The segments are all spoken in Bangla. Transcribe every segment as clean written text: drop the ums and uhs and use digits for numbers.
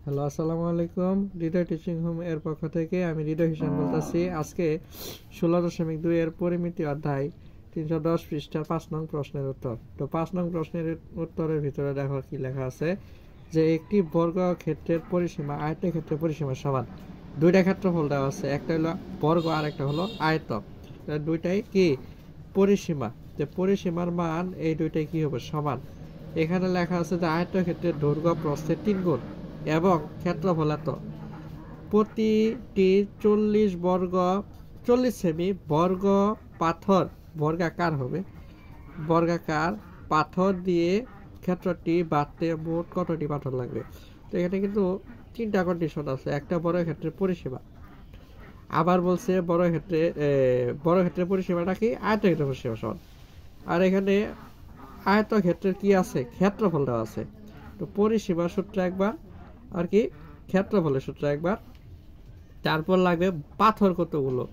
হ্যালো, আসসালামু আলাইকুম। হৃদয় টিচিং হোম এর পক্ষ থেকে আমি হৃদয় হোসেন বলতেছি। আজকে 16.2 এর পরিমিতি অধ্যায় 310 পৃষ্ঠার 5 নং প্রশ্নের উত্তর। তো 5 নং প্রশ্নের উত্তরের ভিতরে দেখো কি লেখা আছে, যে একটি বর্গক্ষেত্রের পরিসীমা আয়তক্ষেত্রের পরিসীমার সমান। দুইটা ক্ষেত্রফল দেওয়া আছে, একটা হলো বর্গ আর একটা হলো আয়ত। দুইটাই কি পরিসীমা, যে পরিসীমার মান এই দুইটাই কি হবে সমান। এখানে লেখা আছে যে আয়তক্ষেত্রের দৈর্ঘ্য প্রস্থের 3 গুণ এবং ক্ষেত্রফল এত। প্রতিটি 40 সেমি বর্গ পাথর, বর্গাকার হবে, বর্গাকার পাথর দিয়ে ক্ষেত্রটি বাঁধতে মোট কতটি পাথর লাগবে। তো এখানে কিন্তু তিনটা কন্ডিশন আছে। একটা বড় ক্ষেত্রের পরিসীমা, আবার বলছে বড় ক্ষেত্রের পরিসীমাটা কি আয়তক্ষেত্রের পরিসীমা সমান। আর এখানে আয়তক্ষেত্রের কি আছে, ক্ষেত্রফল দেওয়া আছে। তো পরিসীমা সূত্র একবার আর কি ক্ষেত্রফলের সূত্র একবার, তারপর লাগবে পাথর কতগুলো।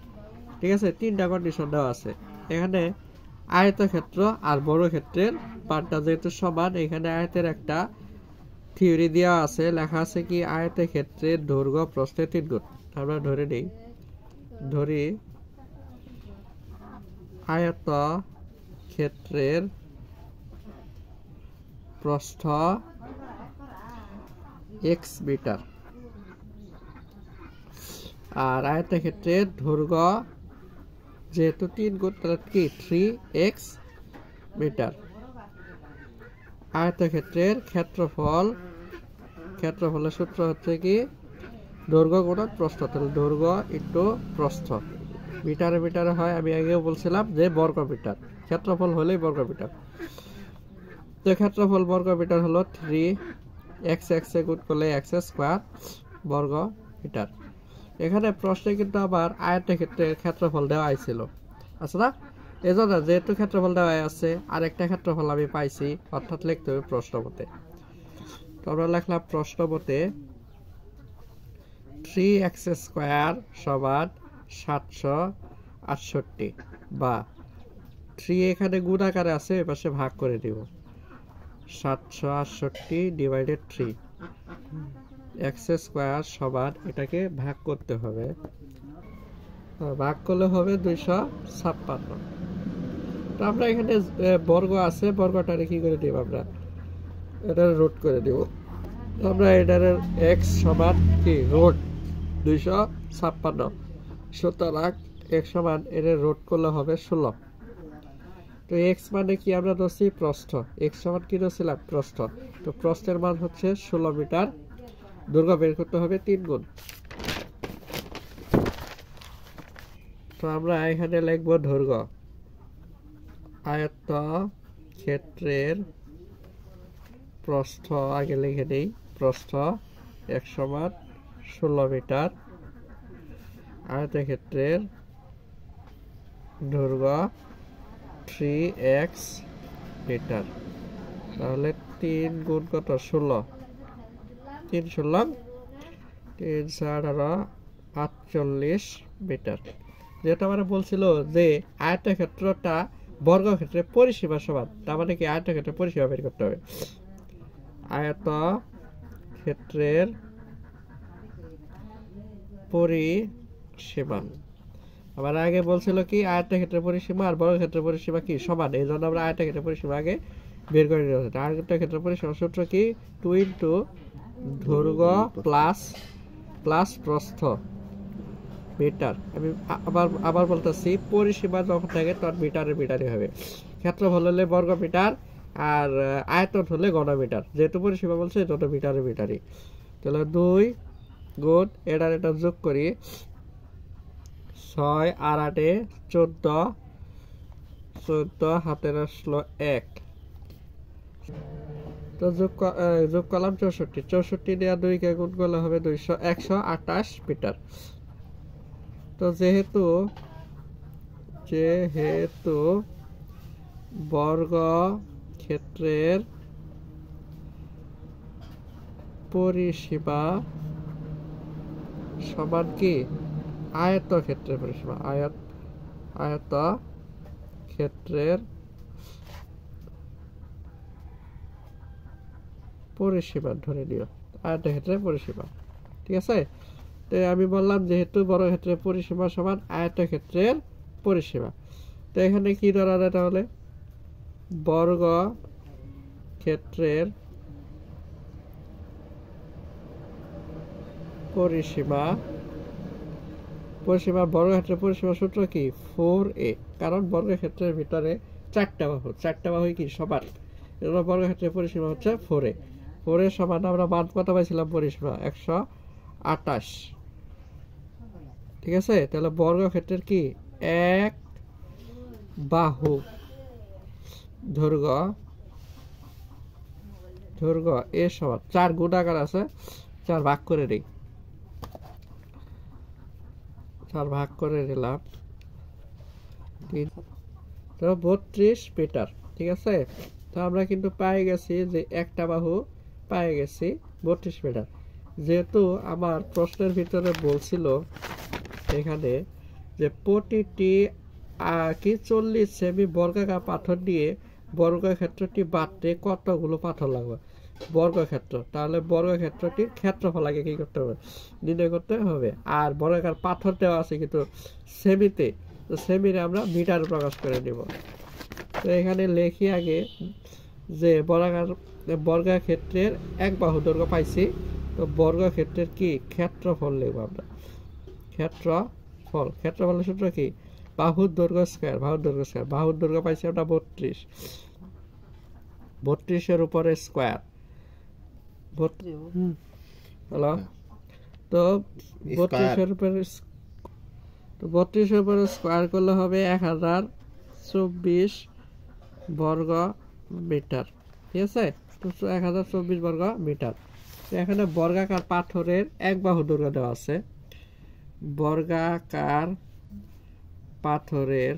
ঠিক আছে, তিনটা কন্ডিশন দেওয়া আছে। এখানে আয়তক্ষেত্র আর বড় ক্ষেত্রের পার্টটা যেহেতু সমান, এখানে আয়তের একটা থিওরি দেওয়া আছে, লেখা আছে কি আয়তক্ষেত্রের দৈর্ঘ্য প্রস্থের 3 গুণ। আমরা ধরে নেই, ধরি আয়তক্ষেত্রের প্রস্থ x মিটার আর আয়তক্ষেত্রের দৈর্ঘ্য যেহেতু 3 গুণ তাহলে কি 3x মিটার। আয়তক্ষেত্রের ক্ষেত্রফলের সূত্র হচ্ছে কি দৈর্ঘ্য গুণন প্রস্থ, তাহলে দৈর্ঘ্য ইন্টু প্রস্থ। মিটারে মিটারে হয়, আমি আগেও বলছিলাম যে বর্গ মিটার, ক্ষেত্রফল হলেই বর্গ মিটার। তো ক্ষেত্রফল বর্গ মিটার হলো 3x, এ গুণ করলে x স্কয়ার বর্গ মিটার। এখানে প্রশ্নে কিন্তু আবার আয়তক্ষেত্রের ক্ষেত্রফল দেওয়া ছিল, আছে না? এজন্য যেহেতু ক্ষেত্রফল দেওয়া আছে, আরেকটা ক্ষেত্রফল আমি পাইছি, অর্থাৎ লিখতে হবে প্রশ্ন মতে। তো আমরা লিখলাম প্রশ্ন মতে 3x স্কয়ার সমান 768, বা 3 এখানে গুণ আকারে আছে, এ পাশে ভাগ করে দিব। 768 ডিভাইডেড 3, x স্কয়ার সমান, এটাকে ভাগ করতে হবে, ভাগ করলে হবে 256। তো আমরা এখানে বর্গ আছে, বর্গটারে কি করে দিব, আমরা এটা রুট করে দিব। আমরা এটার x সমান কি রুট 256, সুতরাং x সমান এর রুট করলে হবে 16। তো x মানে কি আমরা ধরছি প্রস্থ, x সমান কি ধরছিলাম প্রস্থ। তো প্রস্থের মান হচ্ছে 16 মিটার, দৈর্ঘ্য বের করতে হবে 3 গুণ। তো আমরা এখানে লিখব দৈর্ঘ্য, আয়তক্ষেত্রের প্রস্থ আগে লিখে নেই, প্রস্থ x সমান 16 মিটার, আয়তক্ষেত্রের দৈর্ঘ্য 3x মিটার। তাহলে 3 গুণ কত 16, 3 16 3 18 48 মিটার। যেটা আমরা বলছিল যে আয়তক্ষেত্রটা বর্গক্ষেত্রের পরিসীমা সমান, তার মানে কি আয়তক্ষেত্রের পরিসীমা বের করতে হবে। আয়তক্ষেত্রের পরিসীমা, আমার আগে বলছিল কি আয়তক্ষেত্রের পরিসীমা আর বর্গক্ষেত্রের পরিসীমা কি সমান, এই জন্য আমরা আয়তক্ষেত্রের পরিসীমা আগে বের করে নিতে হবে। আয়তক্ষেত্রের পরিসীমা সূত্র কি 2 ইন্টু দৈর্ঘ্য প্লাস প্রস্থ মিটার। আমি আবার বলতেছি, পরিসীমা যখন থাকে তখন মিটারে হবে, ক্ষেত্রফল হলে বর্গ মিটার আর আয়তন হলে ঘন মিটার। যেহেতু পরিসীমা বলছে যত মিটারই। তাহলে 2 গুণ এটা যোগ করি, 6 আর 8 14, হাতের আসলো 1। তো যোগ করলাম 64 দেওয়া 2 কে গুণ করলে হবে 128 মিটার। তো যেহেতু বর্গক্ষেত্রের পরিসীমা সমান কি আয়তক্ষেত্রের পরিসীমা, আয়তক্ষেত্রের পরিসীমা ধরে নিও, আয়তক্ষেত্রের পরিসীমা। ঠিক আছে, তো আমি বললাম যেহেতু বর্গক্ষেত্রের পরিসীমা সমান আয়তক্ষেত্রের পরিসীমা, তো এখানে কি ধরা যায় তাহলে, বর্গক্ষেত্রের পরিসীমা বর্গক্ষেত্রের পরিসীমা সূত্র কি 4a, কারণ বর্গক্ষেত্রের ভিতরে চারটা বাহু কি সমান, এজন্য বর্গক্ষেত্রের পরিসীমা হচ্ছে 4a। 4a সমান আমরা মান কত পাইছিলাম, পরিসীমা 128। ঠিক আছে, তাহলে বর্গক্ষেত্রের কি এক বাহু দৈর্ঘ্য এ সমান 4 গুণাকার আছে, 4 ভাগ করে দিই, 4 ভাগ করে দিলাম 32 মিটার। ঠিক আছে, তো আমরা কিন্তু পাই গেছি যে একটা বাহু পাই গেছি 32 মিটার। যেহেতু আমার প্রশ্নের ভিতরে বলছিল এখানে যে প্রতিটি কি 40 সেমি বর্গাকার পাথর দিয়ে বর্গক্ষেত্রটি বাঁধতে কতগুলো পাথর লাগবে বর্গক্ষেত্র, তাহলে বর্গক্ষেত্রটির ক্ষেত্রফল আগে কি করতে হবে, নির্ণয় করতে হবে। আর বর্গাকার পাথর দেওয়া আছে কিন্তু সেমিতে, তো সেমিরে আমরা মিটার প্রকাশ করে নিব। তো এখানে লেখি আগে যে বর্গক্ষেত্রের এক বাহু দৈর্ঘ্য পাইছি, তো বর্গক্ষেত্রের কি ক্ষেত্রফল লিখব আমরা, ক্ষেত্রফলের সূত্র কি, বাহুর দৈর্ঘ্য স্কয়ার, বাহুর দৈর্ঘ্য পাইছি আমরা 32, 32 উপরে স্কয়ার, হ্যালো, তো 32 উপরে স্কয়ার করলে হবে 1024 বর্গ মিটার। ঠিক আছে, 1024 বর্গ মিটার। এখানে বর্গাকার পাথরের এক বাহু দৈর্ঘ্য দেওয়া আছে, বর্গাকার পাথরের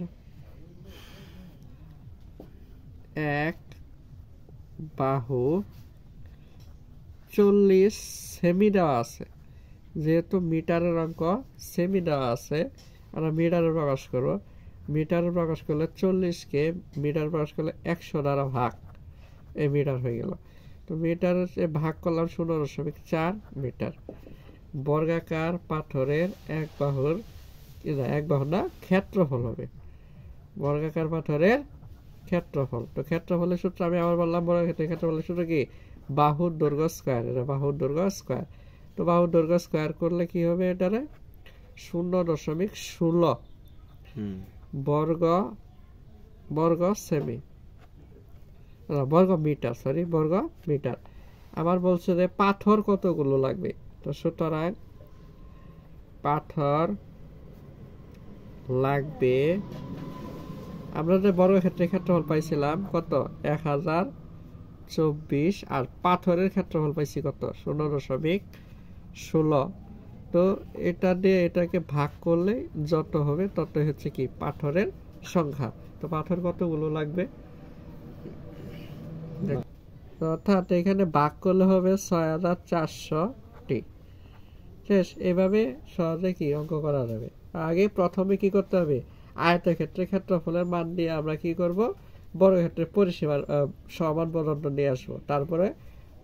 এক বাহু 40 সেমি দেওয়া আছে, যেহেতু মিটারের অঙ্ক সেমি দেওয়া আছে আমরা মিটারে প্রকাশ করব, মিটারে প্রকাশ করলে 40কে মিটার প্রকাশ করলে 100 দ্বারা ভাগ, এই মিটার হয়ে গেল। তো মিটারে ভাগ করলাম 0.4 মিটার। বর্গাকার পাথরের এক বাহুর না ক্ষেত্রফল হবে, বর্গাকার পাথরের ক্ষেত্রফল। তো ক্ষেত্রফলের সূত্র আমি আবার বললাম, বর্গক্ষেত্রের ক্ষেত্রফলের সূত্র কি, বাহুর দৈর্ঘ্য স্কয়ার, এটা বাহুর দৈর্ঘ্য স্কয়ার। তো বাহুর দৈর্ঘ্য স্কয়ার করলে কি হবে, এটারে 0.16 বর্গ সেমি, বর্গ মিটার। আমার বলছে যে পাথর কতগুলো লাগবে, তো সুতরাং পাথর লাগবে, আমরা যে বর্গক্ষেত্রের ক্ষেত্রফল পাইছিলাম কত 1024, আর পাথরের ক্ষেত্রফল পাইছি কত 0.16। তো এটা দিয়ে এটাকে ভাগ করলে যত হবে তত হচ্ছে কি পাথরের সংখ্যা। তো পাথর কতগুলো লাগবে, অর্থাৎ এখানে ভাগ করলে হবে 6400টি। শেষ, এভাবে সহজে কি অঙ্ক করা যাবে। আগে প্রথমে কি করতে হবে, আয়তক্ষেত্রের ক্ষেত্রফলের মান দিয়ে আমরা কি করব, বর্গক্ষেত্রের পরিসীমার সমান পর্যন্ত নিয়ে আসবো। তারপরে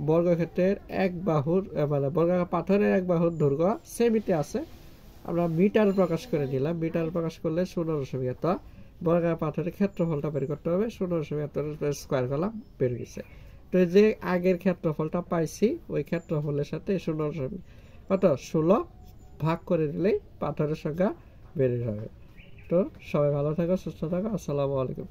বর্গক্ষেত্রের এক বাহুর মানে বর্গাকার পাথরের এক বাহুর দৈর্ঘ্য সেমিতে আছে, আমরা মিটার প্রকাশ করে দিলাম, মিটার প্রকাশ করলে 0.1 তো বর্গাকার পাথরের ক্ষেত্রফলটা বের করতে হবে, 0.1 স্কয়ার করলাম, বের গেছে। তো যে আগের ক্ষেত্রফলটা পাইছি ওই ক্ষেত্রফলের সাথে 0.16 ভাগ করে দিলেই পাথরের সংখ্যা বেড়ে যাবে। তো সবাই ভালো থাকো, সুস্থ থাকো, আসসালামু আলাইকুম।